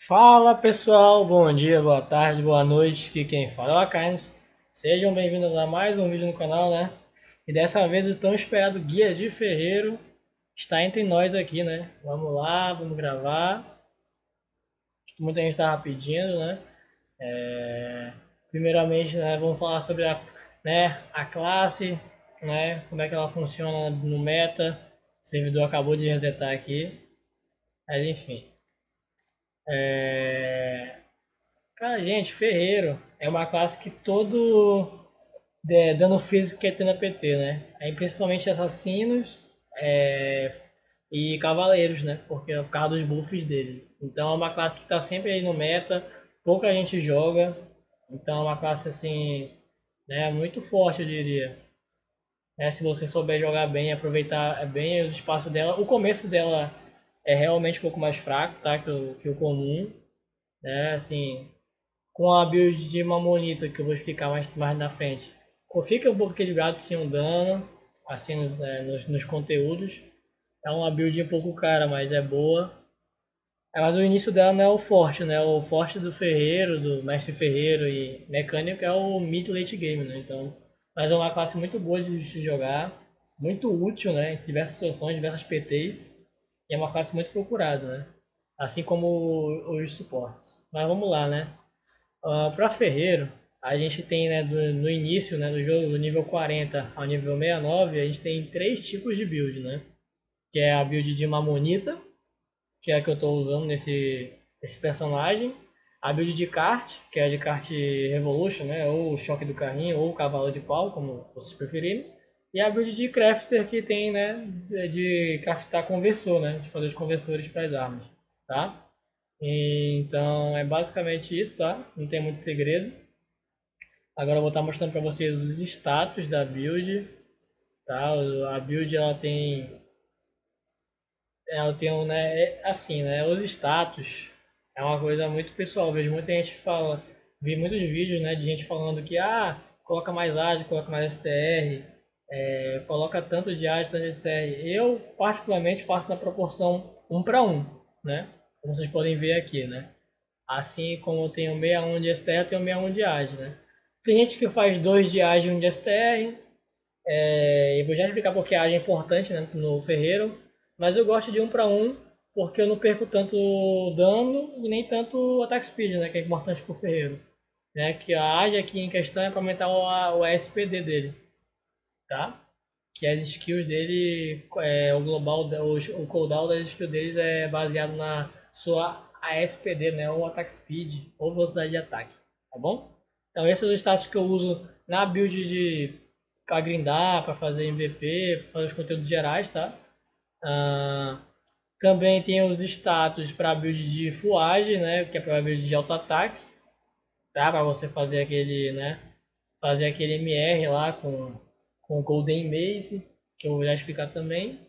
Fala pessoal, bom dia, boa tarde, boa noite, aqui quem fala é o Akaines. Sejam bem-vindos a mais um vídeo no canal, né? E dessa vez o tão esperado Guia de Ferreiro está entre nós aqui, né? Vamos lá, vamos gravar. Muita gente estava pedindo, né? Primeiramente, né, vamos falar sobre a classe, né? Como é que ela funciona no meta. O servidor acabou de resetar aqui. Mas enfim. É... Cara, gente, Ferreiro é uma classe que todo dano físico quer ter na PT, né? Aí principalmente assassinos e cavaleiros, né? Porque é por causa dos buffs dele. Então é uma classe que tá sempre aí no meta, pouca gente joga. Então é uma classe assim, né, muito forte, eu diria. Se você souber jogar bem, aproveitar bem os espaços dela. O começo dela é realmente um pouco mais fraco, tá? Que o comum, né? Assim, com a build de Mamonita, que eu vou explicar mais na frente. Fica um pouco equilibrado sim um dano, assim nos conteúdos. É uma build um pouco cara, mas é boa. Mas o início dela não é o forte, né? O forte do Ferreiro, do Mestre Ferreiro e Mecânico é o mid late game, né? Então, mas é uma classe muito boa de se jogar, muito útil, né? Em diversas situações, diversas PTs. E é uma classe muito procurada, né? Assim como os suportes. Mas vamos lá, né? Para Ferreiro, a gente tem, né, no início, né, do jogo, do nível 40 ao nível 69, a gente tem três tipos de build, né? Que é a build de Mamonita, que é a que eu estou usando nesse personagem. A build de kart, que é a de kart Revolution, né? Ou choque do carrinho, ou cavalo de pau, como vocês preferirem. E a build de crafter, que tem, né, de craftar conversor, né? De fazer os conversores para as armas, tá? Então é basicamente isso, tá? Não tem muito segredo. Agora eu vou estar mostrando para vocês os status da build, tá? A build ela tem um, né, assim, né? Os status é uma coisa muito pessoal. Eu vejo muita gente vi muitos vídeos, né, de gente falando que coloca mais AD, coloca mais STR, coloca tanto de AD, tanto de STR. Eu particularmente faço na proporção um para um, né? Como vocês podem ver aqui, né? Assim como eu tenho 61 de STR, eu tenho 61 de AD, né? Tem gente que faz 2 de AD e 1 de STR. Eu vou já explicar porque a AD é importante, né, no Ferreiro. Mas eu gosto de um para um porque eu não perco tanto dano e nem tanto attack speed, né, que é importante pro Ferreiro. Né, que a AD aqui em questão é para aumentar o SPD dele, tá? Que as skills dele, o global, o cooldown das skills deles é baseado na sua ASPD, né, ou attack speed, ou velocidade de ataque, tá bom? Então esses são os status que eu uso na build para grindar, para fazer MVP, para fazer os conteúdos gerais, tá? Ah, também tem os status para build de fuagem, né, que é para build de auto ataque, tá? Para você fazer aquele, né, fazer aquele MR lá com o Golden Mace, que eu vou já explicar também,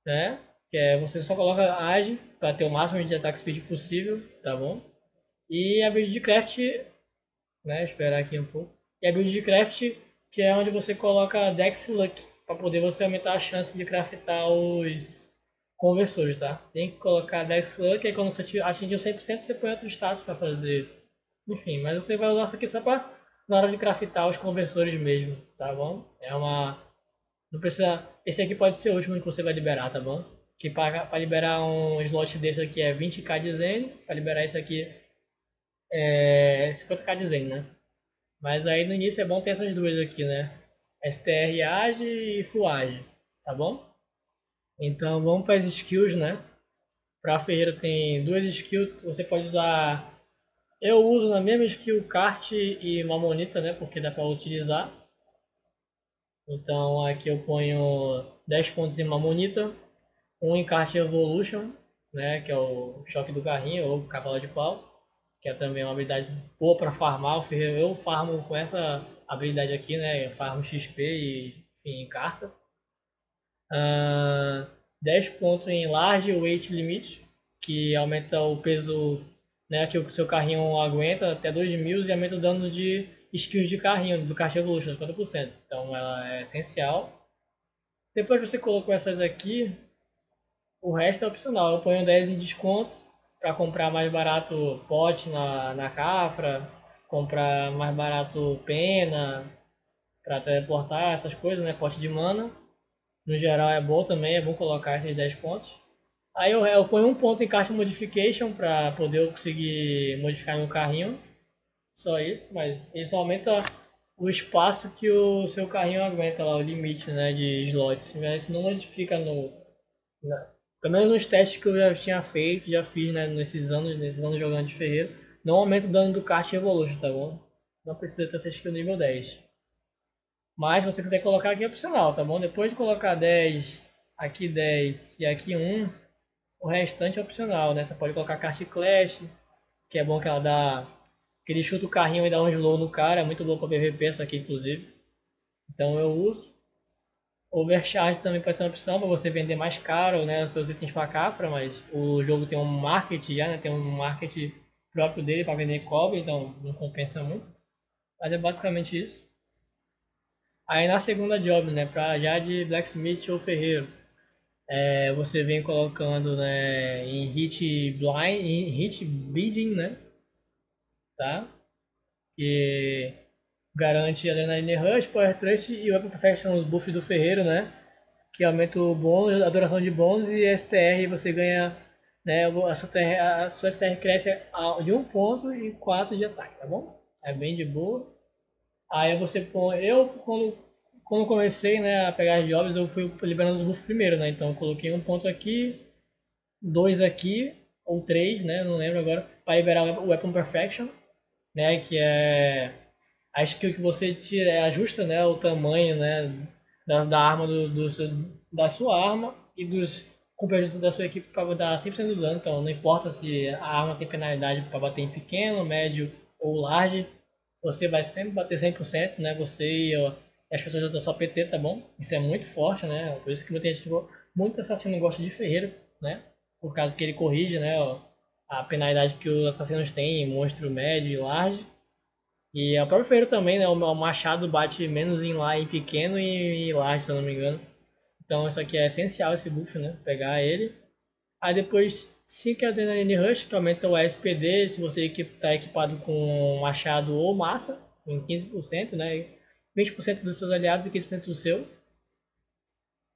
né? Que é você só coloca Age para ter o máximo de ataque speed possível, tá bom? E a build de craft, né? Esperar aqui um pouco. E a build de craft, que é onde você coloca Dex Luck, para poder você aumentar a chance de craftar os conversores, tá? Tem que colocar Dex Luck, aí quando você atingir 100% você põe outro status para fazer. Enfim, mas você vai usar isso aqui só para na hora de craftar os conversores mesmo, tá bom? Não precisa. Esse aqui pode ser o último que você vai liberar, tá bom? Que para liberar um slot desse aqui é 20k de Zen, para liberar esse aqui é 50k de Zen, né? Mas aí no início é bom ter essas duas aqui, né? STR Age e Full Age, tá bom? Então vamos para as skills, né? Para Ferreira tem duas skills que você pode usar. Eu uso na mesma skill kart e Mamonita, né? Porque dá para utilizar. Então aqui eu ponho 10 pontos em Mamonita, um em Kart Evolution, né? Que é o choque do carrinho ou cavalo de pau, que é também uma habilidade boa para farmar. Eu farmo com essa habilidade aqui, né? Eu farmo XP e enfim, em carta. Ah, 10 pontos em Large Weight Limit, que aumenta o peso, né, que o seu carrinho aguenta até 2.000 e aumenta o dano de skills de carrinho, do Kart Evolution, 50%. Então ela é essencial. Depois que você colocou essas aqui, o resto é opcional. Eu ponho 10 em desconto para comprar mais barato pote na Cafra, comprar mais barato pena para teleportar, essas coisas, né? Pote de mana. No geral é bom também, é bom colocar esses 10 pontos. Aí eu ponho um ponto em caixa modification para poder eu conseguir modificar meu carrinho. Só isso, mas isso aumenta o espaço que o seu carrinho aguenta lá, o limite, né, de slots. Mas isso não modifica pelo menos nos testes que eu já tinha feito, já fiz, né, nesses anos jogando de ferreiro. Não aumenta o dano do kart Evolution, tá bom? Não precisa ter essa skill nível 10. Mas se você quiser colocar aqui é opcional, tá bom? Depois de colocar 10, aqui 10 e aqui 1, o restante é opcional, né? Você pode colocar Kart Clash, que é bom que ela dá... que ele chuta o carrinho e dá um slow no cara, é muito bom pra PVP essa aqui, inclusive. Então eu uso. Overcharge também pode ser uma opção para você vender mais caro, né, os seus itens para Cafra, mas o jogo tem um market já, né, tem um market próprio dele para vender cobre, então não compensa muito. Mas é basicamente isso. Aí na segunda job, né, para já de blacksmith ou ferreiro, você vem colocando, né, em hit blind, em hit bidding, né, tá? Que garante Adrenaline Rush, Power Thrust e Weapon Perfection, os buffs do ferreiro, né? Que aumenta o bônus, a duração de bônus e STR você ganha, né, a sua STR cresce de 1 ponto e 4 de ataque, tá bom? É bem de boa. Aí você põe, quando comecei, né, a pegar as jobs, eu fui liberando os buffs primeiro, né? Então eu coloquei 1 ponto aqui, 2 aqui, ou 3, né, não lembro agora, para liberar o Weapon Perfection, né, que é a skill que você tira, ajusta, né, o tamanho, né, da arma da sua arma e dos companheiros da sua equipe para dar 100% do dano. Então não importa se a arma tem penalidade para bater em pequeno, médio ou large, você vai sempre bater 100%, né? Você e as pessoas da sua PT, tá bom? Isso é muito forte, né? Por isso que muito assassino gosta de ferreiro, né? Por causa que ele corrige, né, a penalidade que os assassinos têm em monstro médio e large. E a própria Ferreira também, né? O machado bate menos em lá em pequeno e em large, se eu não me engano. Então isso aqui é essencial, esse buff, né? Pegar ele. Aí depois 5 Adrenaline Rush, que aumenta o SPD se você está equipado com machado ou massa, em 15%, né? 20% dos seus aliados e 15% do seu,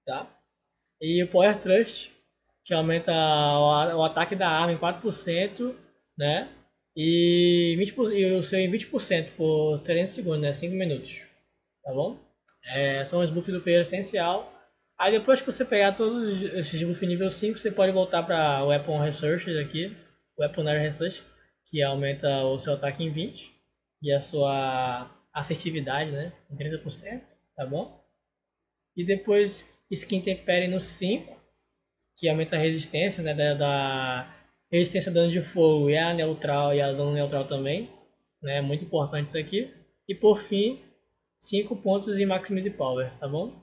tá? E o Power Thrust, que aumenta o ataque da arma em 4%, né? E, 20%, e o seu em 20% por 300 segundos, né? 5 minutos, tá bom? São os buffs do ferreiro essencial. Aí depois que você pegar todos esses buffs nível 5, você pode voltar para o Weapon Research aqui, Weaponary Research, que aumenta o seu ataque em 20 e a sua assertividade, né, em 30%, tá bom? E depois Skin Tempere no 5, que aumenta a resistência, né, da resistência a dano de fogo e a neutral e a dano neutral também, né, muito importante isso aqui. E por fim, 5 pontos em Maximize Power, tá bom?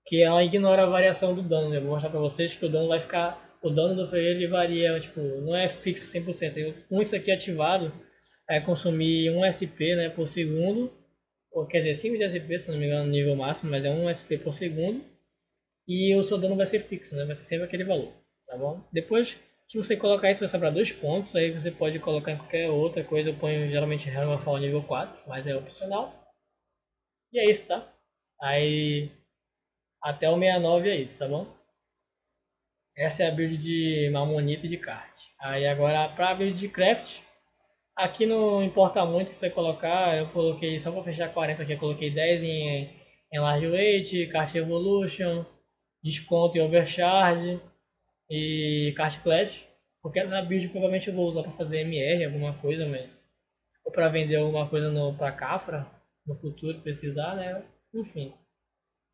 Que ela ignora a variação do dano, né? Eu vou mostrar pra vocês que o dano vai ficar, o dano do ferreiro ele varia, tipo, não é fixo 100%. Com isso aqui ativado, é consumir 1 SP, né, por segundo, ou quer dizer, 5 de SP, se não me engano, no nível máximo, mas é 1 SP por segundo. E o seu dano vai ser fixo, né? Vai ser sempre aquele valor, tá bom? Depois que você colocar isso, vai sobrar 2 pontos. Aí você pode colocar em qualquer outra coisa. Eu ponho geralmente Hammerfall nível 4, mas é opcional. E é isso, tá? Aí até o 69 é isso, tá bom? Essa é a build de Mamonita e de kart. Aí agora pra build de craft, aqui não importa muito se você colocar. Eu coloquei, só pra fechar 40 aqui, eu coloquei 10 em Large Weight, Kart Evolution, desconto em Overcharge e Kart Clash, porque na build provavelmente eu vou usar para fazer MR, alguma coisa, mas ou para vender alguma coisa no para Cafra no futuro se precisar, né? Enfim.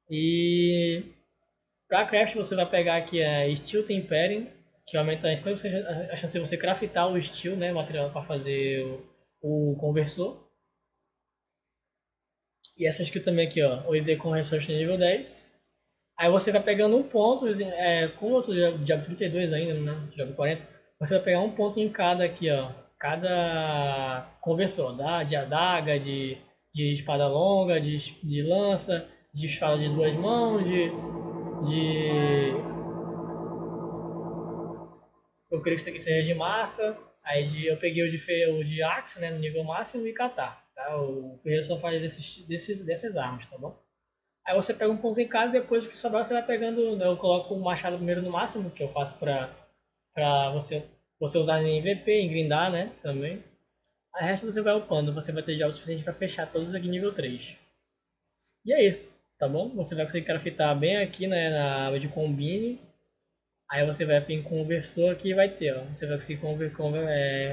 E para craft você vai pegar aqui a Steel Tempering, que aumenta em 50% a chance de você craftar o steel, né, material para fazer o conversor. E essa skill também aqui, ó, o ID com Resource nível 10. Aí você vai pegando 1 ponto, como outro Diabo 32 ainda, né? Diabo 40, você vai pegar 1 ponto em cada aqui, ó. Cada conversor, de adaga, de espada longa, de lança, de espada de 2 mãos, de eu creio que isso aqui seja de massa. Eu peguei o de Axe, né, no nível máximo e Catar. Tá? O ferreiro só faz dessas armas, tá bom? Aí você pega um ponto em cada e depois que sobrar você vai pegando. Né, eu coloco o machado primeiro no máximo, que eu faço pra você usar em MVP, em grindar, né? Também. Aí o resto você vai upando, você vai ter já o suficiente pra fechar todos aqui nível 3. E é isso, tá bom? Você vai conseguir craftar bem aqui, né, na aba de combine. Aí você vai vir em conversor aqui e vai ter, ó. Você vai conseguir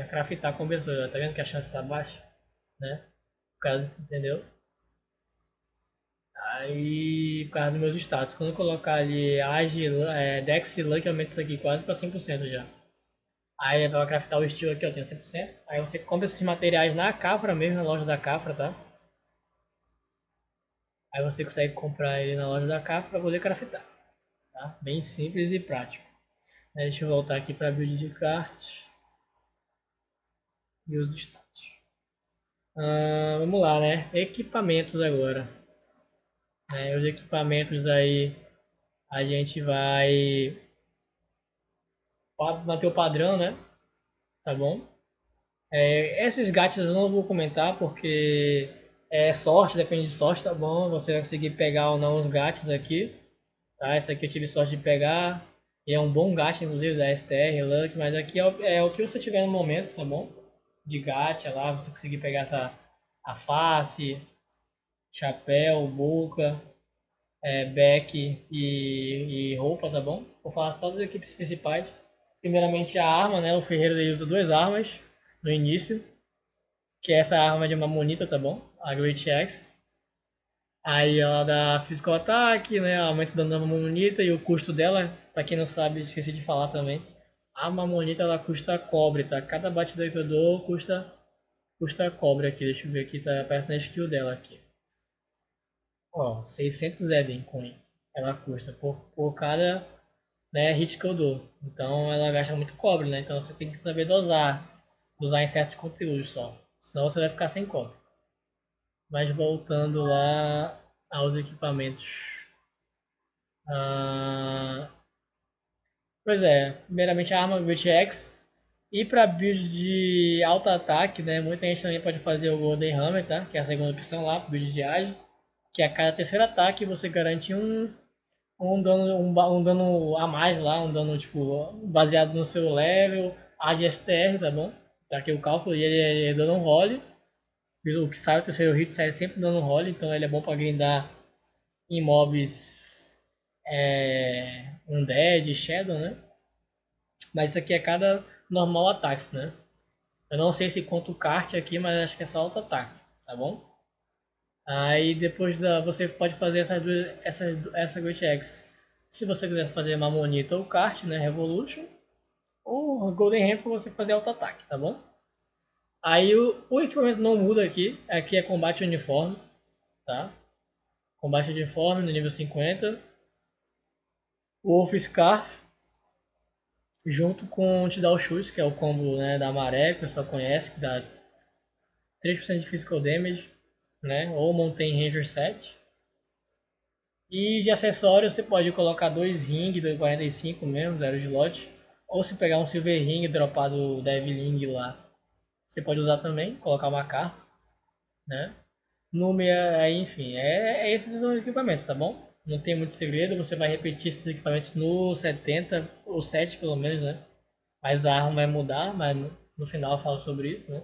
craftar conversor. Ó. Tá vendo que a chance tá baixa, né? Por causa, entendeu? Aí, por causa dos meus status, quando eu colocar ali Age, Dex e Luck, aumenta isso aqui quase para 100% já. Aí vai craftar o estilo aqui, eu tenho 100%. Aí você compra esses materiais na Cafra mesmo, na loja da Cafra, tá? Aí você consegue comprar ele na loja da Cafra para poder craftar, tá? Bem simples e prático. Aí deixa eu voltar aqui para build de kart e os status. Vamos lá, né? Equipamentos agora. Os equipamentos aí a gente vai manter o padrão, né? Tá bom? Esses gatos eu não vou comentar porque é sorte, depende de sorte, tá bom? Você vai conseguir pegar ou não os gatos aqui, tá? Esse aqui eu tive sorte de pegar e é um bom gato, inclusive, da STR, Luck, mas aqui é o que você tiver no momento, tá bom? De gacha lá, você conseguir pegar a face, chapéu, boca, back e roupa, tá bom? Vou falar só das equipes principais. Primeiramente a arma, né? O ferreiro ele usa duas armas no início, que é essa arma de Mamonita, tá bom? A Great Axe. Aí ela dá physical attack, né? Aumenta o dano da Mamonita e o custo dela, pra quem não sabe, esqueci de falar também. A Mamonita ela custa cobre, tá? Cada batida que eu dou custa cobre aqui. Deixa eu ver aqui, tá? Aparece na skill dela aqui. Ó, 600 Eden Coin. Ela custa por cada, né, hit que eu dou. Então ela gasta muito cobre, né? Então você tem que saber dosar. Usar em certos conteúdos só. Senão você vai ficar sem cobre. Mas voltando lá aos equipamentos. Ah, pois é, primeiramente a arma Great Axe. E para build de alto ataque, né? Muita gente também pode fazer o Golden Hammer, tá? Que é a segunda opção lá, build de Age. Que a cada terceiro ataque você garante um dano a mais lá, um dano tipo baseado no seu level, Age STR, tá bom? Tá aqui o cálculo e ele é dando um role. O que sai o terceiro hit sai sempre dando um role, então ele é bom para grindar em mobs Undead, Shadow, né? Mas isso aqui é cada normal ataque, né? Eu não sei se conta o kart aqui, mas acho que é só auto-ataque, tá bom? Aí depois você pode fazer essa Great Axe. Se você quiser fazer Mamonita ou kart, né? Revolution. Ou Golden Ramp pra você fazer auto-ataque, tá bom? Aí o equipamento não muda aqui. Aqui é combate uniforme, tá? Combate uniforme no nível 50. Wolf Scarf, junto com Te Dar o Chute, que é o combo, né, da maré, que o pessoal conhece, que dá 3% de physical damage, né? Ou Mountain Ranger 7. E de acessório você pode colocar dois ring do 45 mesmo, zero slot. Ou se pegar um Silver Ring dropar do Deviling lá, você pode usar também, colocar uma carta, né? Número, aí, enfim, esses são os equipamentos, tá bom? Não tem muito segredo, você vai repetir esses equipamentos no 70, ou 7 pelo menos, né? Mas a arma vai mudar, mas no final eu falo sobre isso, né?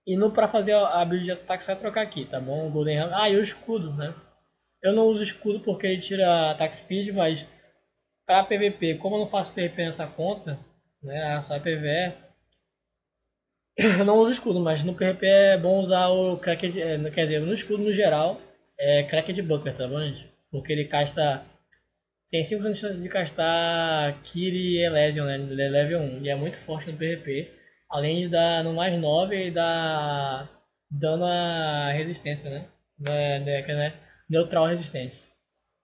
E no para fazer a build de ataque você vai trocar aqui, tá bom? O Golden Hammer. Ah, e o escudo, né? Eu não uso escudo porque ele tira ataque speed, mas para PVP, como eu não faço PVP nessa conta, né? Só PVE, eu não uso escudo, mas no PVP é bom usar o Cracked, quer dizer, no escudo no geral, é Cracked Bunker, tá bom, gente? Porque ele casta. Tem 5% de chance de castar Kiri e Elysion, né? Ele é level 1 e é muito forte no PVP. Além de dar no mais 9 e dar dano à resistência, né? Né? Neutral resistência.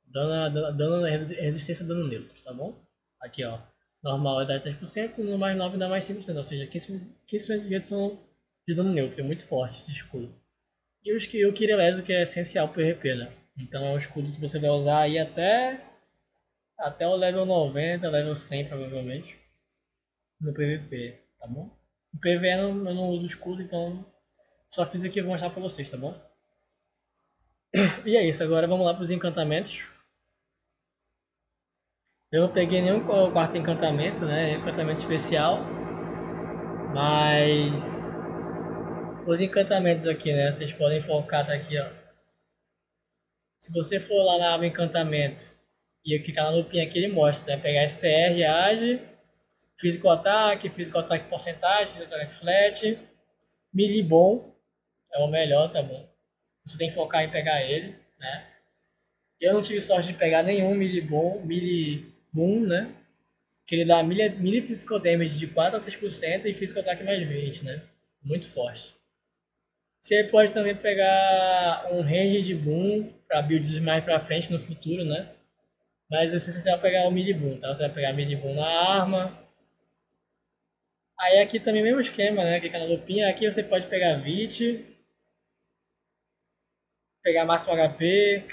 Dano resistência dano neutro, tá bom? Aqui, ó. Normal é dar 3%, no mais 9 dá mais 5%, ou seja, 15% de redução de dano neutro. É muito forte esse escudo. E o Kiri Elysion que é essencial pro PVP, né? Então é um escudo que você vai usar aí até até o level 90, level 100 provavelmente, no PVP, tá bom? No PVE eu não uso escudo, então só fiz aqui e vou mostrar pra vocês, tá bom? E é isso, agora vamos lá pros encantamentos. Eu não peguei nenhum quarto encantamento, né? Encantamento especial. Mas os encantamentos aqui, né? Vocês podem focar, tá aqui, ó. Se você for lá na aba encantamento e clicar na lupinha aqui, ele mostra, né? Pegar STR, age, físico ataque porcentagem, físico ataque flat, melee bom, é o melhor, tá bom? Você tem que focar em pegar ele, né? Eu não tive sorte de pegar nenhum melee boom, né? Que ele dá melee physical damage de 4 a 6% e physical attack mais 20, né? Muito forte. Você pode também pegar um range de boom para builds mais pra frente no futuro, né? Mas você vai pegar o melee boom, tá? Você vai pegar melee boom na arma. Aí aqui também mesmo esquema, né? Clicar na lupinha. Aqui você pode pegar VIT, pegar máximo HP,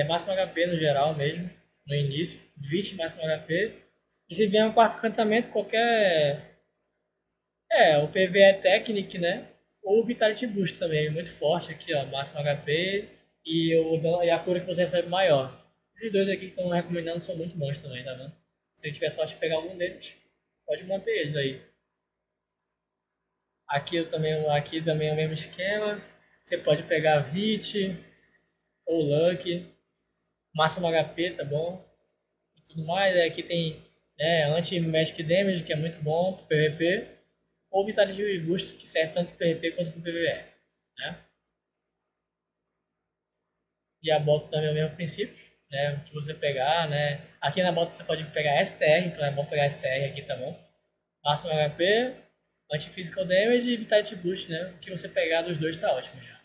máximo HP no geral mesmo, no início. VIT, máximo HP. E se vier um quarto encantamento, qualquer. O PV é Technic, né? Ou Vitality Boost também, muito forte aqui, ó. Máximo HP e a cura que você recebe maior. Os dois aqui que estão recomendando são muito bons também, tá vendo? Se tiver sorte de pegar algum deles, pode manter eles aí. Aqui também é o mesmo esquema. Você pode pegar VIT ou Luck, máximo HP, tá bom? E tudo mais. Aqui tem, né, Anti-Magic Damage, que é muito bom pro PVP. Ou Vitality Boost, que serve tanto para PVP quanto para PVE, né? E a bota também é o mesmo princípio, né? Que você pegar, né? Aqui na bota você pode pegar STR, então é bom pegar STR aqui, tá bom? Máximo HP, Anti-Physical Damage e Vitality Boost, né? O que você pegar dos dois tá ótimo já.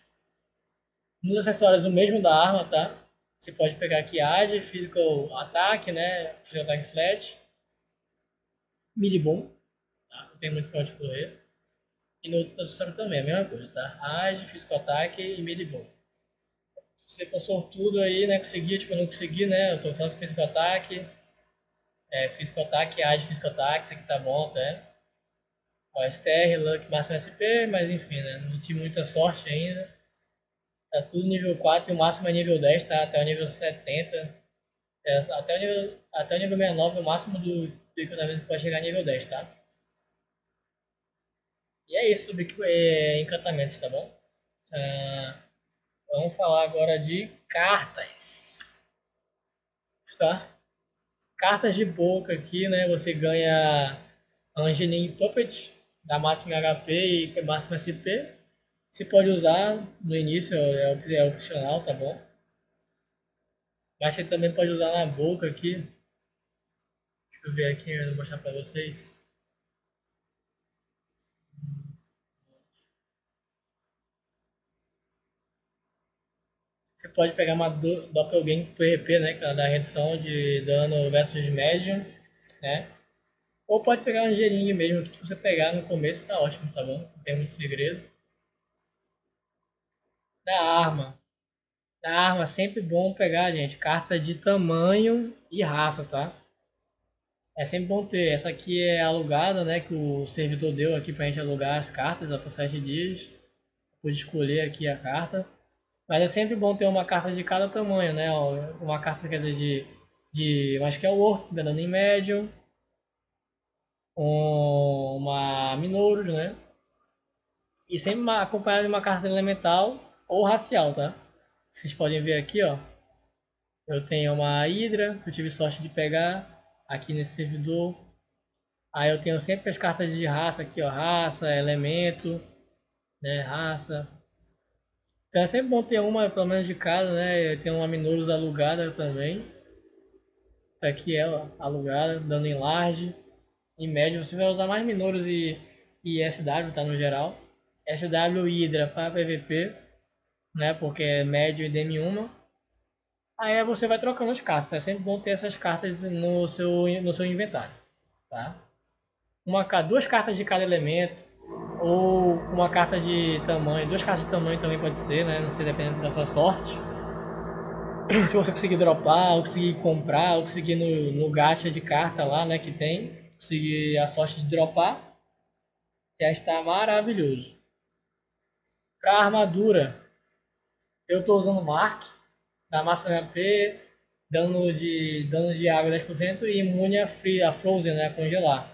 Nos acessórios, o mesmo da arma, tá? Você pode pegar aqui Age, Physical Attack, né? Physical Attack Flat, Mid Boom, tá? Não tem muito pra onde correr. E no outro acessório também, a mesma coisa, tá? Age, Physical Attack e Mid Boom. Se você for sortudo aí, né? Conseguir, tipo, eu não consegui, né? Eu tô falando que Physical Attack, Physical Attack, Age, Physical Attack, isso aqui tá bom até. Ó, STR, Luck, máximo SP, mas enfim, né? Não tive muita sorte ainda. Tá tudo nível 4 e o máximo é nível 10, tá? Até o nível 70. Até o nível 69, o máximo do encantamento pode chegar a nível 10, tá? E é isso sobre encantamentos, tá bom? Ah, vamos falar agora de cartas, tá? Cartas de boca aqui, né? Você ganha Angeline Puppet, da máxima HP e máxima SP. Você pode usar no início, é opcional, tá bom? Mas você também pode usar na boca aqui. Deixa eu ver aqui, eu vou mostrar pra vocês. Você pode pegar uma Doppelganger PvP, né? Que ela dá redução de dano versus médium, né? Ou pode pegar um Gering mesmo, que se você pegar no começo tá ótimo, tá bom? Não tem muito segredo. Da arma. Da arma, sempre bom pegar, gente, carta de tamanho e raça, tá? É sempre bom ter. Essa aqui é alugada, né? Que o servidor deu aqui pra gente alugar as cartas por 7 dias. Pude escolher aqui a carta. Mas é sempre bom ter uma carta de cada tamanho, né? Uma carta, quer dizer, eu acho que é o Orc, que tá dando em médio. Uma Minoros, né? E sempre acompanhado de uma carta elemental ou racial, tá? Vocês podem ver aqui, ó. Eu tenho uma Hydra, que eu tive sorte de pegar aqui nesse servidor. Aí eu tenho sempre as cartas de raça aqui, ó. Raça, elemento, né? Raça. Então é sempre bom ter uma, pelo menos de cada, né? Eu tenho uma Minoros alugada também. Tá aqui ela, alugada, dando em large. Em médio você vai usar mais Minoros e SW, tá? No geral. SW e Hydra para PVP, né? Porque é médio e DM1. Aí você vai trocando as cartas. É sempre bom ter essas cartas no seu inventário, tá? Duas cartas de cada elemento. Ou uma carta de tamanho. Duas cartas de tamanho também pode ser, né? Não sei, dependendo da sua sorte. Se você conseguir dropar, ou conseguir comprar, ou conseguir no gacha de carta lá, né, que tem, conseguir a sorte de dropar, já está maravilhoso. Para armadura, eu estou usando Mark, da Master HP, dano de água 10% e imune a Frozen, né, a congelar.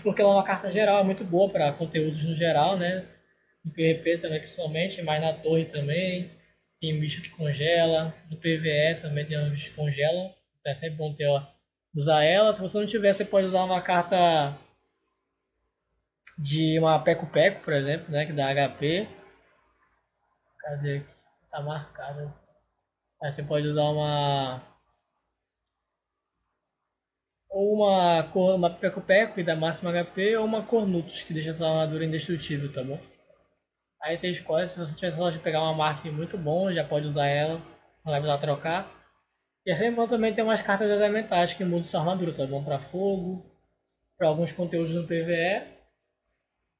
Porque ela é uma carta geral, é muito boa para conteúdos no geral, né? No PVP também, principalmente, mas na torre também. Tem bicho que congela. No PVE também tem uns bichos que congelam. Então é sempre bom ter, ó, usar ela. Se você não tiver, você pode usar uma carta de uma Peco Peco, por exemplo, né? Que dá HP. Cadê aqui? Tá marcada. Aí você pode usar uma Peco Peco que dá máximo HP ou uma Cornutus que deixa sua armadura indestrutível, tá bom? Aí você escolhe, se você tiver sorte de pegar uma marca muito bom, já pode usar ela, não vai precisar trocar. E é sempre bom também ter umas cartas elementais que mudam sua armadura, tá bom? Pra fogo, pra alguns conteúdos no PvE.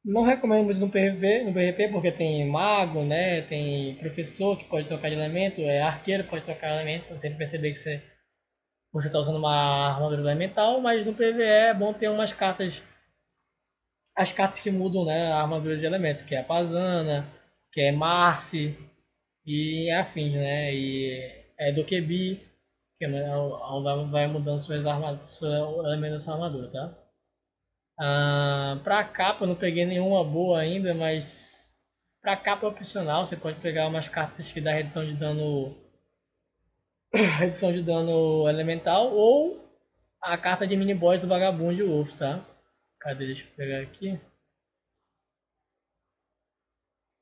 Não recomendo muito no PvP, porque tem mago, né? Tem professor que pode trocar de elemento, arqueiro pode trocar de elemento, você sempre perceber que você está usando uma armadura elemental, mas no PvE é bom ter umas cartas, as cartas que mudam, né, a armadura de elemento, que é a Pazana, que é Marcy e afins, né? E é do QB, que vai mudando suas armaduras, seu elemento da sua armadura, tá? Pra capa eu não peguei nenhuma boa ainda, mas pra capa é opcional, você pode pegar umas cartas que dá redução de dano, redução de dano elemental ou a carta de mini boss do Vagabond Wolf, tá? Cadê? Deixa eu pegar aqui.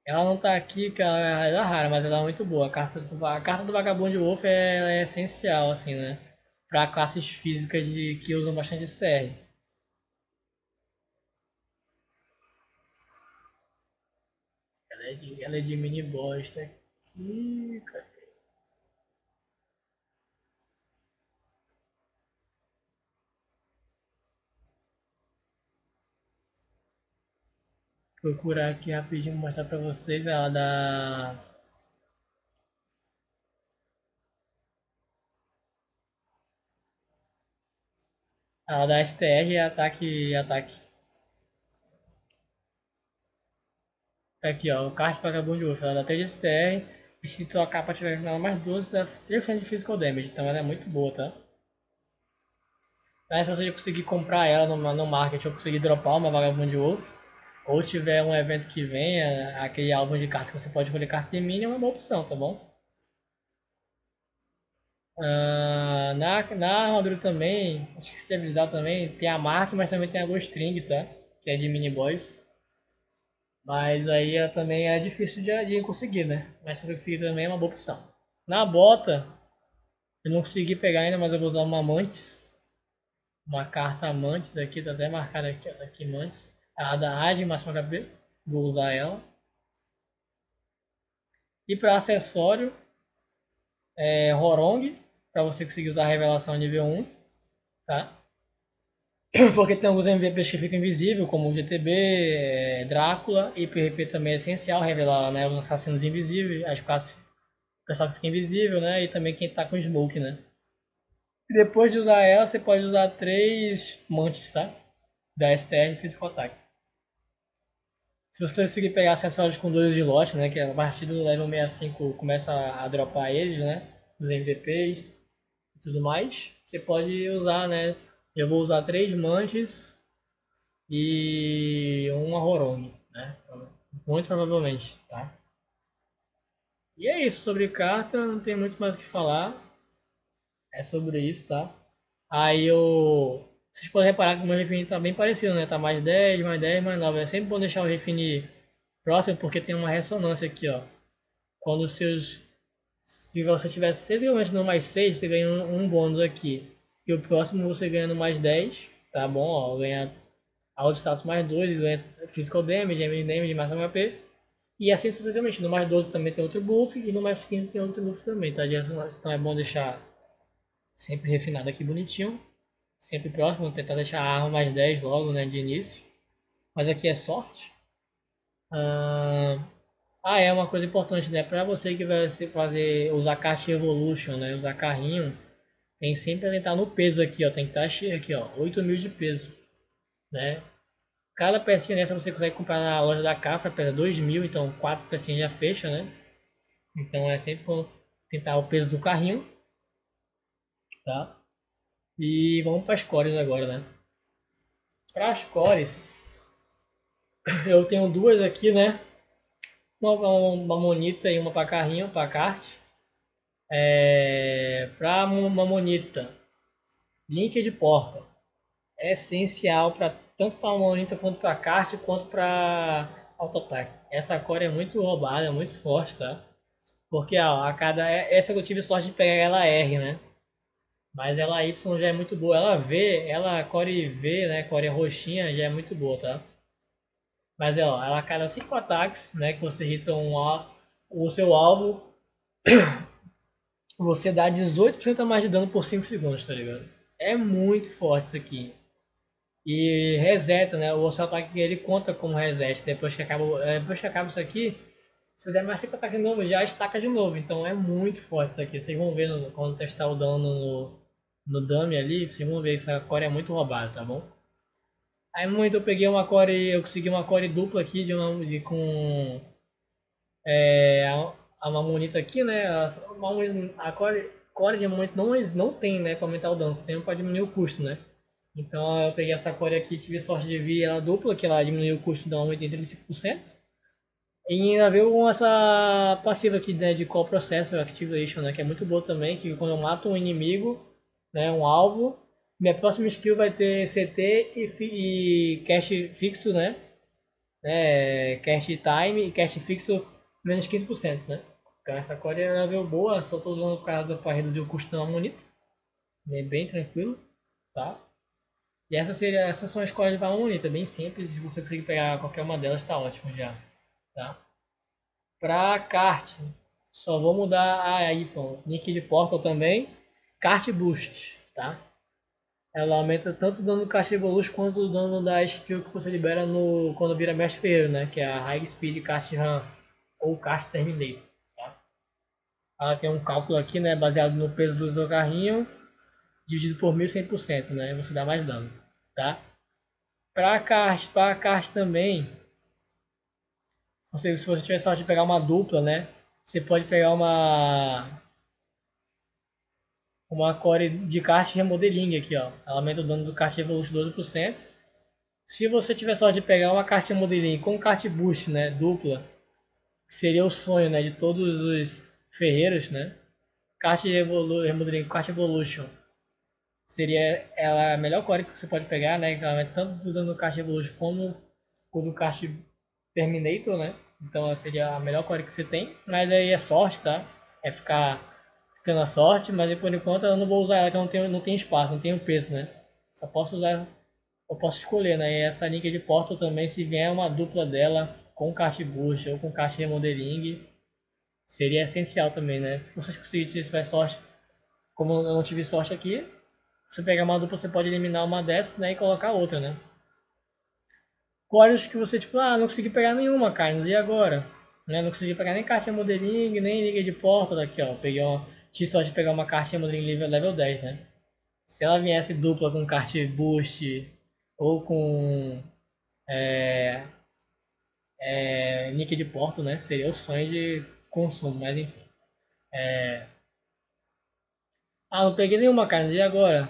Ela não tá aqui, que ela é rara, mas ela é muito boa. A carta do Vagabond Wolf é essencial, assim, né? Para classes físicas que usam bastante STR. Ela é de mini boss, tá aqui, cara. Procurar aqui rapidinho mostrar pra vocês. Ela dá STR e ataque. Tá aqui, ó. O card Vagabond Wolf. Ela dá 3 de STR. E se sua capa tiver com ela mais 12, dá 3% de physical damage. Então ela é muito boa, tá? Mas se você conseguir comprar ela no market ou conseguir dropar uma Vagabond Wolf, ou tiver um evento que venha, aquele álbum de cartas que você pode escolher carta de mini, é uma boa opção, tá bom? Na armadura também, acho que se avisar também, tem a Mark, mas também tem a Ghost String, tá? Que é de mini boys. Mas aí ela também é difícil de conseguir, né? Mas se você conseguir também é uma boa opção. Na bota, eu não consegui pegar ainda, mas eu vou usar uma Mantis. Uma carta Amantes aqui, tá até marcada aqui, ó, tá aqui Mantis. A da Age, máxima HP. Vou usar ela. E para acessório, Horong, para você conseguir usar a revelação nível 1, tá? Porque tem alguns MVPs que ficam invisíveis, como o GTB, Drácula, e PVP também é essencial revelar, né, os assassinos invisíveis, as classes, o pessoal que fica invisível, né, e também quem tá com Smoke, né. E depois de usar ela, você pode usar 3 mantis, tá? Da STR e Physical Attack. Se você conseguir pegar acessórios com 2 slots, né, que a partir do level 65 começa a dropar eles, né, os MVPs e tudo mais, você pode usar, né, eu vou usar 3 mantis e uma Horong, né, muito provavelmente, tá? E é isso, sobre carta, não tem muito mais o que falar, é sobre isso, tá? Aí eu... Vocês podem reparar que o meu refine tá bem parecido, né? Tá mais 10, mais 10, mais 9. É sempre bom deixar o refine próximo porque tem uma ressonância aqui, ó. Quando os seus... Se você tiver 6 elementos no mais 6, você ganha um bônus aqui. E o próximo você ganha no mais 10, tá bom? Ó, ganha auto status mais 2, ganha physical damage, damage, máximo HP. E assim sucessivamente. No mais 12 também tem outro buff e no mais 15 tem outro buff também, tá? Então é bom deixar sempre refinado aqui bonitinho. Sempre próximo, tentar deixar a arma mais 10 logo, né, de início. Mas aqui é sorte. Ah, é uma coisa importante, né? Para você que vai usar kart Evolution, né? Usar carrinho, tem sempre que estar no peso aqui, ó. Tem que estar cheio aqui, ó. 8.000 de peso, né? Cada pecinha dessa você consegue comprar na loja da Cafra, pesa 2.000, então 4 pecinhas já fecha, né? Então é sempre bom tentar o peso do carrinho, tá? E vamos para as cores agora, né? Para as cores, eu tenho duas aqui, né? Uma monita e uma para carrinho, para kart. Para uma monita, link de porta é essencial para tanto para monita quanto para kart quanto para autoataque. Essa cor é muito roubada, é muito forte, tá? Porque ó, essa eu tive sorte de pegar ela R, né? Mas ela Y já é muito boa. Ela V, ela Core V, né? Core roxinha já é muito boa, tá? Mas ó, ela a cada 5 ataques, né? Que você irrita o seu alvo, você dá 18% a mais de dano por 5 segundos, tá ligado? É muito forte isso aqui. E reseta, né? O seu ataque ele conta como reset. Depois que acaba isso aqui, se você der mais 5 ataques de novo, já estaca de novo. Então é muito forte isso aqui. Vocês vão ver quando testar o dano no dummy ali, vocês vão ver que essa core é muito roubada, tá bom? Aí muito eu peguei uma core, eu consegui uma core dupla aqui com a Mamonita aqui, né? A core de Mamonita não tem, né, pra aumentar o dano, você tem pra diminuir o custo, né? Então eu peguei essa core aqui, tive sorte de vir ela dupla, que ela diminuiu o custo de dano em 35%. E ainda veio com essa passiva aqui, né, de Call Processor Activation, né, que é muito boa também, que quando eu mato um inimigo, né, um alvo, minha próxima skill vai ter CT e cast fixo, né, cast time e cast fixo menos 15%, né. Então essa core é level boa, só estou usando para reduzir o custo da monita, é bem tranquilo, tá. E essas são as cores de monita, bem simples, se você conseguir pegar qualquer uma delas, tá ótimo já, tá. Para kart, só vou mudar a Y, nick de portal também, kart boost, tá? Ela aumenta tanto o dano do kart evolution quanto o dano da skill que você libera quando vira mestre ferreiro, né? Que é a High Speed Kart Run ou Kart Terminator, tá? Ela tem um cálculo aqui, né? Baseado no peso do seu carrinho, dividido por 1.100%, né? Você dá mais dano, tá? Para kart também, se você tiver sorte de pegar uma dupla, né? Você pode pegar uma core de kart remodeling aqui, ó. Ela aumenta o dano do kart Evolution 12%. Se você tiver sorte de pegar uma kart remodeling com kart boost, né, dupla, que seria o sonho, né, de todos os ferreiros, né? Remodeling com kart Evolution seria ela a melhor core que você pode pegar, né? Ela aumenta tanto do dano do kart Evolution como o do kart Terminator, né? Então ela seria a melhor core que você tem, mas aí é sorte, tá? É ficando a sorte, mas por enquanto eu não vou usar ela, que eu não tenho espaço, não tenho peso, né? Só posso usar, eu posso escolher, né? E essa link de porta também, se vier uma dupla dela com kart boost ou com kart remodeling, seria essencial também, né? Se vocês conseguirem, se tiver sorte, como eu não tive sorte aqui, se pegar uma dupla, você pode eliminar uma dessas, né? E colocar outra, né? Cores que você, tipo, não consegui pegar nenhuma, Carlos, e agora? Né? Não consegui pegar nem caixa modeling, nem liga de porta daqui, ó. Tive sorte de pegar uma caixa modeling level 10, né? Se ela viesse dupla com kart boost ou com nick de porta, né? Seria o sonho de consumo, mas enfim. Não peguei nenhuma, Carlos, e agora?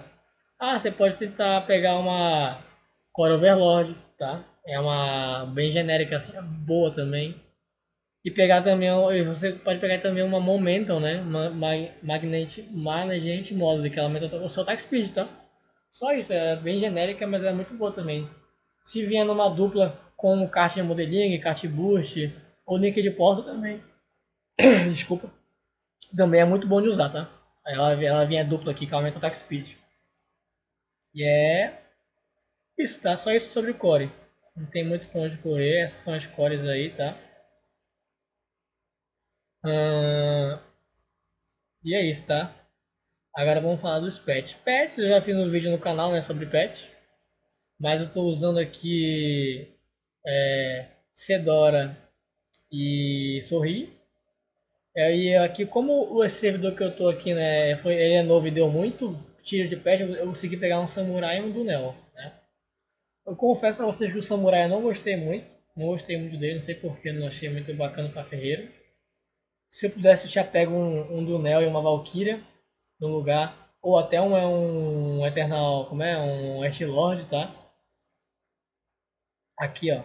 Você pode tentar pegar uma Core Overlord, tá? É uma bem genérica, assim, boa também. E pegar também, e você pode pegar também uma Momentum, né? Magnet Model, que ela aumenta o seu attack speed, tá? Só isso, é bem genérica, mas é muito boa também. Se vier numa dupla com kart de modeling, kart boost, ou nick de porta também, desculpa, também é muito bom de usar, tá? Ela vinha dupla aqui, que aumenta o attack speed. E é isso, tá? Só isso sobre o core. Não tem muito pra onde correr, essas são as cores aí, tá? Ahn, e é isso, tá? Agora vamos falar dos pets. Pets, eu já fiz um vídeo no canal, né, sobre pets. Mas eu estou usando aqui Cedora e sorri. Aí aqui, como o servidor que eu tô aqui, né, ele é novo e deu muito tiro de pet, eu consegui pegar um samurai e um Dunel, né? Eu confesso pra vocês que o samurai eu não gostei muito, não gostei muito dele, não sei porquê, não achei muito bacana pra ferreiro. Se eu pudesse, eu tinha pego um Dunel e uma Valkyria no lugar, ou até um Eternal, como é? Um Lord, tá? Aqui, ó.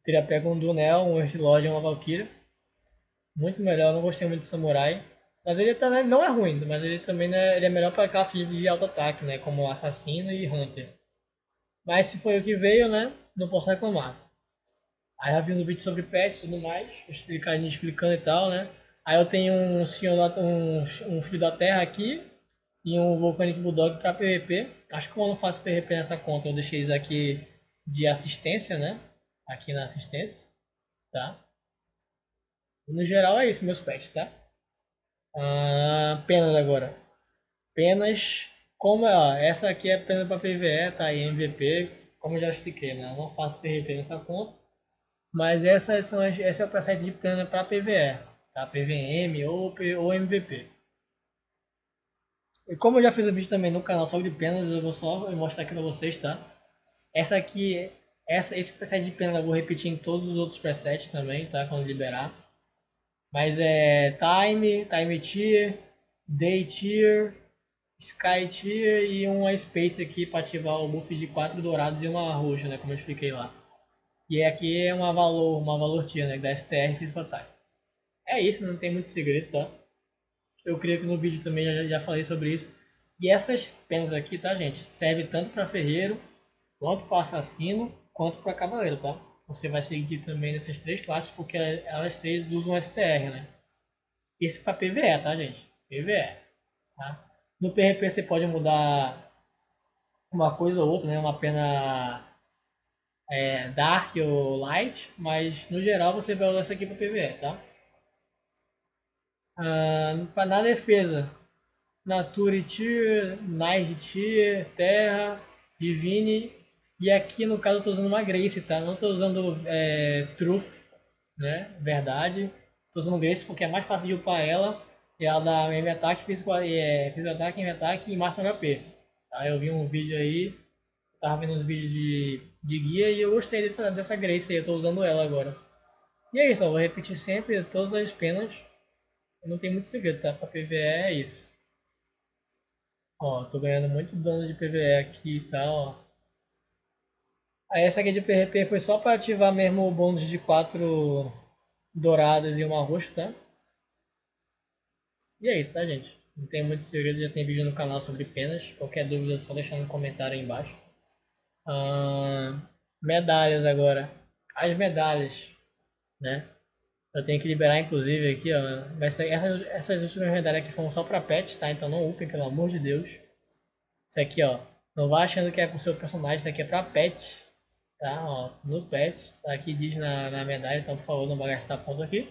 Teria pego um Dunel, um Lord e uma Valkyria. Muito melhor, eu não gostei muito do Samurai. Mas ele também não é ruim, mas ele também né, ele é melhor para classes de auto-ataque, né? Como Assassino e Hunter. Mas se foi o que veio, né? Não posso reclamar. Aí já vi um vídeo sobre pet e tudo mais, explicando e tal, né? Aí eu tenho um filho da terra aqui e um Volcanic Bulldog para PVP. Acho que eu não faço PVP nessa conta, eu deixei isso aqui de assistência, né? Aqui na assistência, tá? No geral é isso, meus pets, tá? Penas agora. Penas, como ó, essa aqui é pena para PVE, tá? E MVP, como eu já expliquei, né? Eu não faço PVP nessa conta, mas esse é o preset de pena para PVE, tá? PVM ou MVP. E como eu já fiz um vídeo também no canal sobre penas, eu vou só mostrar aqui para vocês, tá? Essa aqui, esse preset de pena eu vou repetir em todos os outros presets também, tá? Quando liberar. Mas é time tier, day tier, Sky Tier e uma Space aqui para ativar o buff de 4 dourados e uma roxa, né? Como eu expliquei lá. E aqui é uma valor tier, né? Da STR Physical Attack. É isso, não tem muito segredo, tá? Eu creio que no vídeo também já falei sobre isso. E essas penas aqui, tá, gente? Serve tanto para ferreiro, quanto para assassino, quanto para cavaleiro, tá? Você vai seguir também nessas três classes, porque elas três usam STR, né? Isso para PvE, tá, gente? PvE, tá? No PvP você pode mudar uma coisa ou outra, né? Uma pena Dark ou Light, mas no geral você vai usar isso aqui para PvE, tá? Na defesa, Nature Tier, Night Tier, Terra, Divine, e aqui no caso eu tô usando uma Grace, tá? Não tô usando Truth, né? Verdade. Tô usando Grace porque é mais fácil de upar ela, e ela dá M ataque, físico ataque, M ataque e máximo HP. Tá? Eu vi um vídeo aí, tava vendo uns vídeos de guia e eu gostei dessa Grace aí, eu tô usando ela agora. E é isso, ó, vou repetir sempre todas as penas. Não tem muito segredo, tá? Pra PvE é isso. Ó, tô ganhando muito dano de PvE aqui e tal, ó. Aí essa aqui de PvP foi só pra ativar mesmo o bônus de 4 douradas e uma roxa, tá? E é isso, tá, gente? Não tem muito segredo, já tem vídeo no canal sobre penas. Qualquer dúvida é só deixar no comentário aí embaixo. Medalhas agora. As medalhas, né? Eu tenho que liberar, inclusive, aqui, ó. Mas essas últimas medalhas aqui são só pra pets, tá? Então não upem, pelo amor de Deus. Isso aqui, ó. Não vá achando que é pro seu personagem, isso aqui é pra pet, tá? Ó, no pet. Tá? Aqui diz na medalha, então por favor não vá gastar ponto aqui.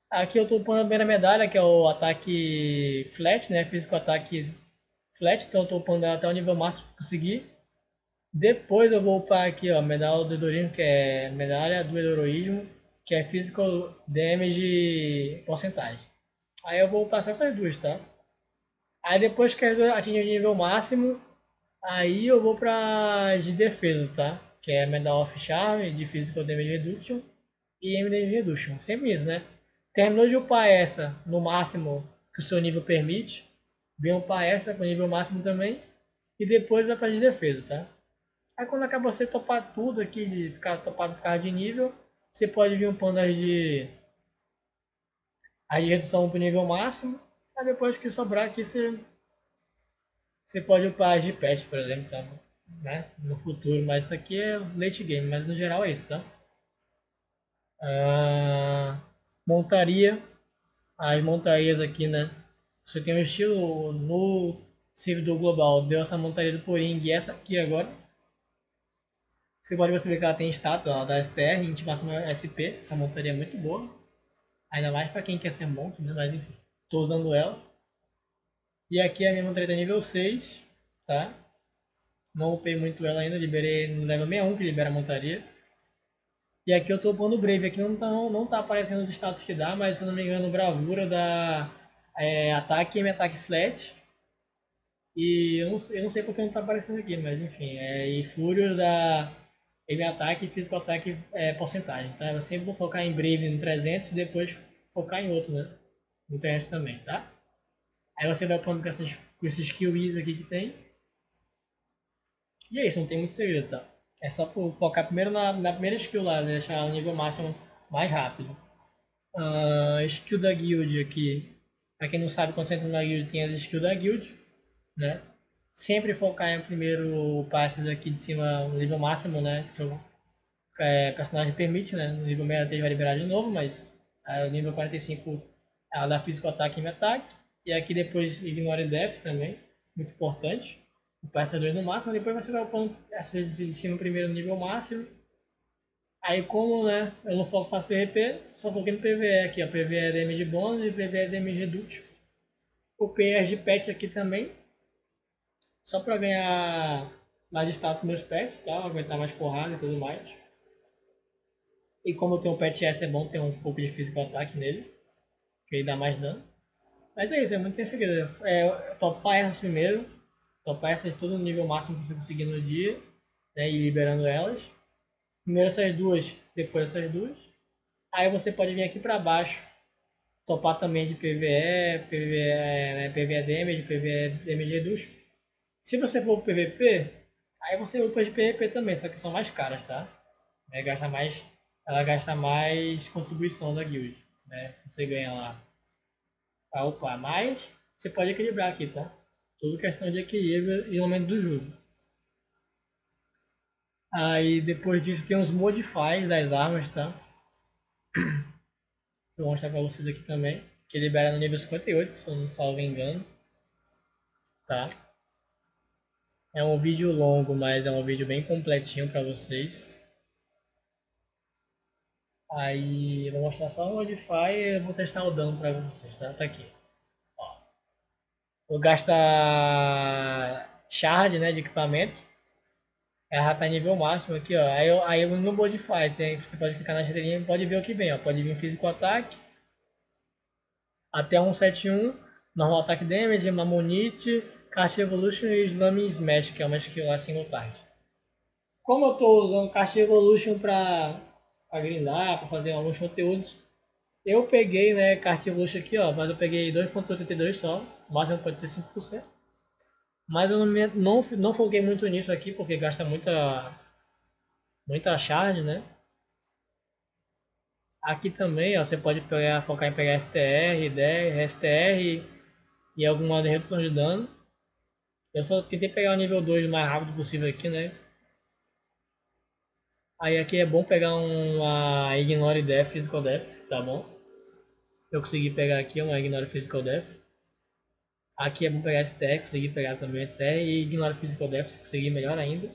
Aqui eu tô pondo a primeira medalha, que é o ataque flat, né? Físico ataque flat, então eu tô pondo ela até o nível máximo que conseguir. Depois eu vou upar aqui, ó, medalha do heroísmo, que é medalha do heroísmo, que é physical damage porcentagem. Aí eu vou passar essas duas, tá? Aí depois que as duas atingem o nível máximo, aí eu vou pra de defesa, tá? Que é Medal of Charm, de Physical Damage Reduction e M Damage Reduction. Sempre isso, né? Terminou de upar essa no máximo que o seu nível permite, vem upar essa com nível máximo também, e depois vai pra de defesa, tá? Aí quando acaba você topar tudo aqui, de ficar topado por causa de nível, você pode vir upando as de redução pro nível máximo, aí depois que sobrar aqui você pode upar as de pet, por exemplo, tá? Né? No futuro, mas isso aqui é late game, mas no geral é isso, tá? Ah, montaria, as montarias aqui, né? Você tem um estilo no servidor global, deu essa montaria do Poring e essa aqui agora. Você pode perceber que ela tem status, ela dá STR, intimação SP, essa montaria é muito boa. Ainda mais para quem quer ser monte, né? Mas enfim, tô usando ela. E aqui a minha montaria tá nível 6, tá? Não upei muito ela ainda, liberei no level 61 que libera a montaria. E aqui eu tô pondo Brave, aqui não tá aparecendo os status que dá, mas se eu não me engano, Bravura dá ataque e ataque flat. E eu não sei porque não tá aparecendo aqui, mas enfim. E Fúria dá ele ataque e físico ataque porcentagem. Então eu sempre vou focar em Brave no 300 e depois focar em outro, né? No 300 também, tá? Aí você vai pondo com esses kill aqui que tem. E é isso, não tem muito segredo, tá? É só focar primeiro na primeira skill lá, né? Deixar o nível máximo mais rápido. Skill da guild aqui. Pra quem não sabe, quando você entra na guild, tem as skills da guild, né? Sempre focar em primeiro passes aqui de cima, no nível máximo, né? Que seu personagem permite, né? No nível 63 vai liberar de novo, mas o nível 45 ela dá físico ataque e ataque. E aqui depois ignore death também, muito importante. O passe 2 no máximo, depois você vai pondo essas de cima primeiro no nível máximo. Aí como, né, eu não faço PVP, só foquei no PVE aqui, ó. PVE é damage bônus e PVE é damage reduction. O PS de pet aqui também, só pra ganhar mais status nos meus pets, tá? Aguentar mais porrada e tudo mais. E como eu tenho um pet S, é bom ter um pouco de physical ataque nele, que ele dá mais dano. Mas é isso, é muito sem segredo. Topar essas primeiro, topar essas tudo no nível máximo que você conseguir no dia, né, e liberando elas. Primeiro essas duas, depois essas duas. Aí você pode vir aqui pra baixo, topar também de PVE Damage, PVE Damage Reduction. Se você for pro PVP, aí você upa de PVP também, só que são mais caras, tá? Gasta mais, ela gasta mais contribuição da guild, né? Você ganha lá pra upar, mas você pode equilibrar aqui, tá? Tudo questão de equilíbrio e no momento do jogo. Aí depois disso tem os modifies das armas, tá? Vou mostrar pra vocês aqui também. Que libera no nível 58, se eu não salvo engano. Tá? É um vídeo longo, mas é um vídeo bem completinho pra vocês. Aí eu vou mostrar só o Modify e eu vou testar o dano pra vocês, tá? Tá aqui. Ó. Vou gastar Shard, né, de equipamento. Ela tá em nível máximo aqui, ó. Aí no Modify, você pode clicar na estrelinha e pode ver o que vem, ó. Pode vir físico ataque, até 171, normal attack damage, Mammonite, Cast Evolution e Slamming Smash, que é uma skill lá single target. Como eu estou usando Cast Evolution para grindar, para fazer alguns conteúdos, eu peguei, né, Cast Evolution aqui, ó, mas eu peguei 2.82 só, o máximo pode ser 5%. Mas eu não foquei muito nisso aqui, porque gasta muita charge, né? Aqui também, ó, você pode focar em pegar STR, 10, STR e alguma redução de dano. Eu só tentei pegar o nível 2 o mais rápido possível aqui, né? Aí aqui é bom pegar uma Ignore Death, Physical Death, tá bom? Eu consegui pegar aqui uma Ignore Physical Death. Aqui é bom pegar STR, consegui pegar também STR e Ignore Physical Death, se conseguir melhor ainda.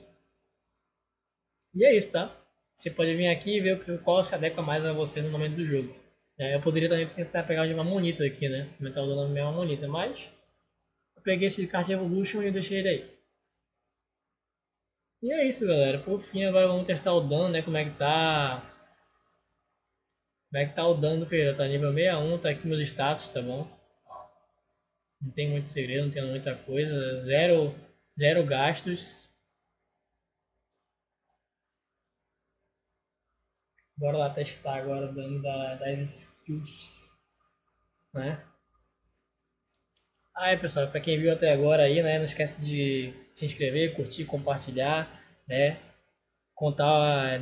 E é isso, tá? Você pode vir aqui e ver qual se adequa mais a você no momento do jogo. Eu poderia também tentar pegar de uma monita aqui, né? Aumentar o dano da minha monita, mas eu peguei esse Card Evolution e eu deixei ele aí. E é isso, galera. Por fim, agora vamos testar o dano, né? Como é que tá. Como é que tá o dano do Ferreira? Tá nível 61, tá aqui meus status, tá bom? Não tem muito segredo, não tem muita coisa. Zero gastos. Bora lá testar agora o dano das skills, né? Aí, pessoal, para quem viu até agora aí, né? Não esquece de se inscrever, curtir, compartilhar, né? Contar,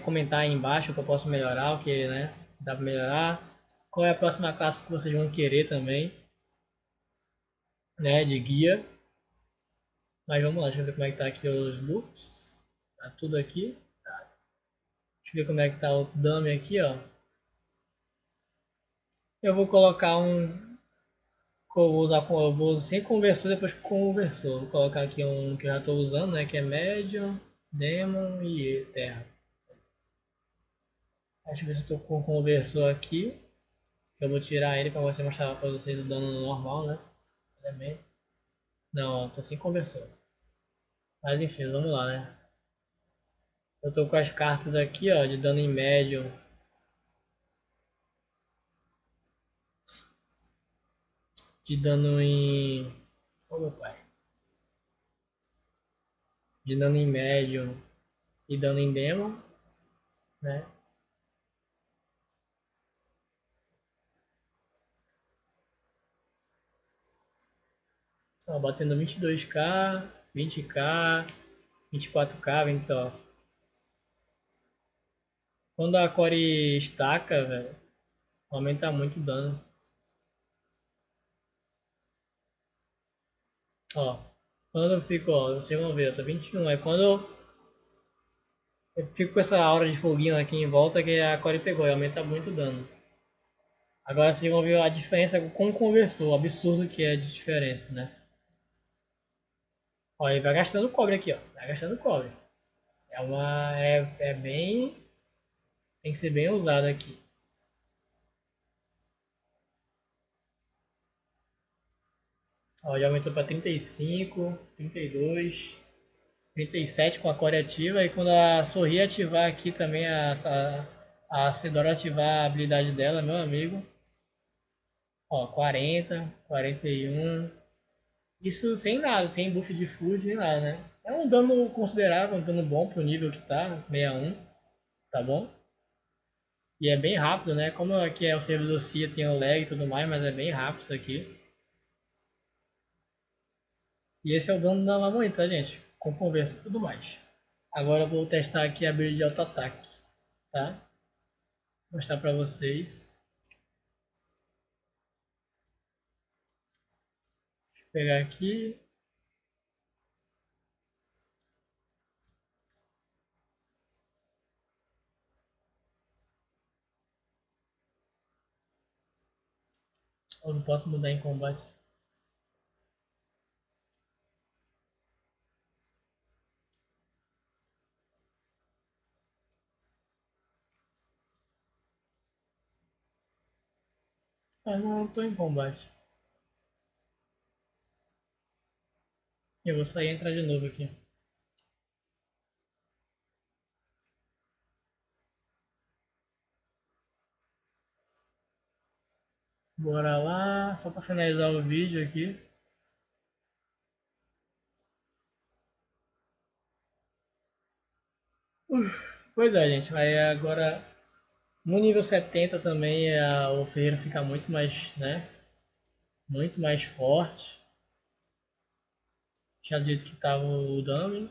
comentar aí embaixo o que eu posso melhorar, o que, né? Dá para melhorar. Qual é a próxima classe que vocês vão querer também, né? De guia. Mas vamos lá, deixa eu ver como é que tá aqui os buffs. Tá tudo aqui. Deixa eu ver como é que tá o dummy aqui, ó. Eu vou colocar que eu vou usar eu vou sem conversor, depois com conversor. Vou colocar aqui um que eu já estou usando, né? Que é Medium, Demon e Terra. Deixa eu ver se eu estou com o conversor aqui. Eu vou tirar ele para você mostrar para vocês o dano normal, né? Elemento. Não, estou sem conversor. Mas enfim, vamos lá, né? Eu tô com as cartas aqui, ó, de dano em médio. De dano em... Ô, meu pai. De dano em médio e dano em demo, né? Ó, batendo 22k, 20k, 24k, 20, ó. Quando a core estaca, velho, aumenta muito o dano. Ó, quando eu fico, ó, vocês vão ver, tá 21. É quando eu fico com essa aura de foguinho aqui em volta que a core pegou e aumenta muito o dano. Agora vocês vão ver a diferença com conversor, o absurdo que é de diferença, né? Ó, ele vai gastando cobre aqui, ó. Vai gastando cobre. É bem. Tem que ser bem usado aqui. Ó, já aumentou para 35, 32, 37 com a core ativa. E quando a Sorri ativar aqui também, a Sidora ativar a habilidade dela, meu amigo. Ó, 40, 41. Isso sem nada, sem buff de food nem nada, né? É um dano considerável, um dano bom pro nível que tá, 61, tá bom? E é bem rápido, né? Como aqui é o servidor CIA, tem o lag e tudo mais, mas é bem rápido isso aqui. E esse é o dano da mamãe, tá, gente? Com conversa e tudo mais. Agora eu vou testar aqui a build de auto-ataque, tá? Vou mostrar pra vocês. Deixa eu pegar aqui. Eu não posso mudar em combate. Ah, não tô em combate. Eu vou sair e entrar de novo aqui. Bora lá, só pra finalizar o vídeo aqui. Pois é, gente, aí agora no nível 70 também o ferreiro fica muito mais, né? Muito mais forte. Já dito que tava o dummy.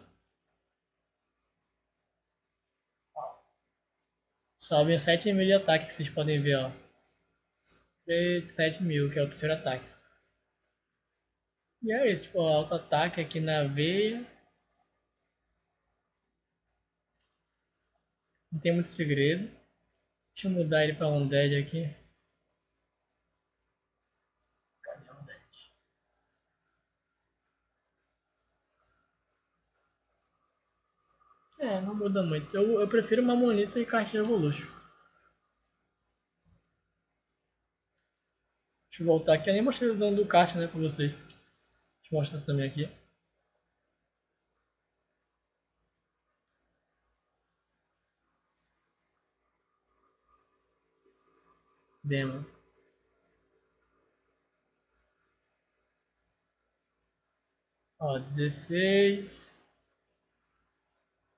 Sobe em 7.000 de ataque que vocês podem ver, ó. 7.000, que é o terceiro ataque. E é isso, tipo, alto ataque aqui na veia. Não tem muito segredo. Deixa eu mudar ele pra Undead aqui. Cadê Undead? É, não muda muito. Eu prefiro Mamonita e Caixa Evolution. Deixa eu voltar aqui. Eu nem mostrei o dano do caixa, né, pra vocês. Deixa eu mostrar também aqui. Demo. Ó, 16.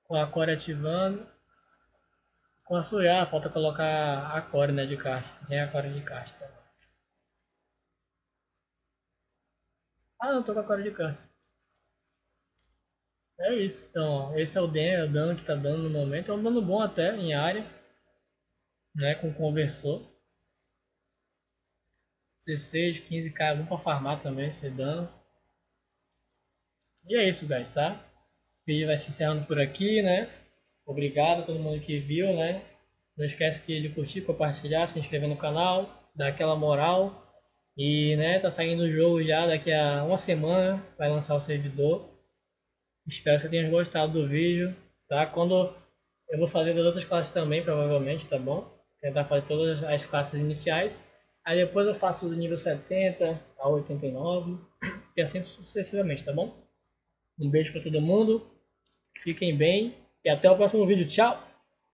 Com a core ativando. Com a Suyá, falta colocar a core, né, de caixa. Sem a core de caixa. Tá? Ah, não tô com a core de caixa. É isso. Então, ó, esse é o dano que tá dando no momento. É um dano bom até em área, né? Com conversor. 16, 15k é bom pra farmar também, esse dano. E é isso, guys, tá? O vídeo vai se encerrando por aqui, né? Obrigado a todo mundo que viu, né? Não esquece de curtir, compartilhar, se inscrever no canal, dar aquela moral. E, né, tá saindo o jogo já daqui a uma semana, vai lançar o servidor. Espero que você tenha gostado do vídeo, tá? Quando eu vou fazer das outras classes também, provavelmente, tá bom? Tentar fazer todas as classes iniciais. Aí depois eu faço do nível 70 a 89 e assim sucessivamente, tá bom? Um beijo para todo mundo, fiquem bem e até o próximo vídeo. Tchau!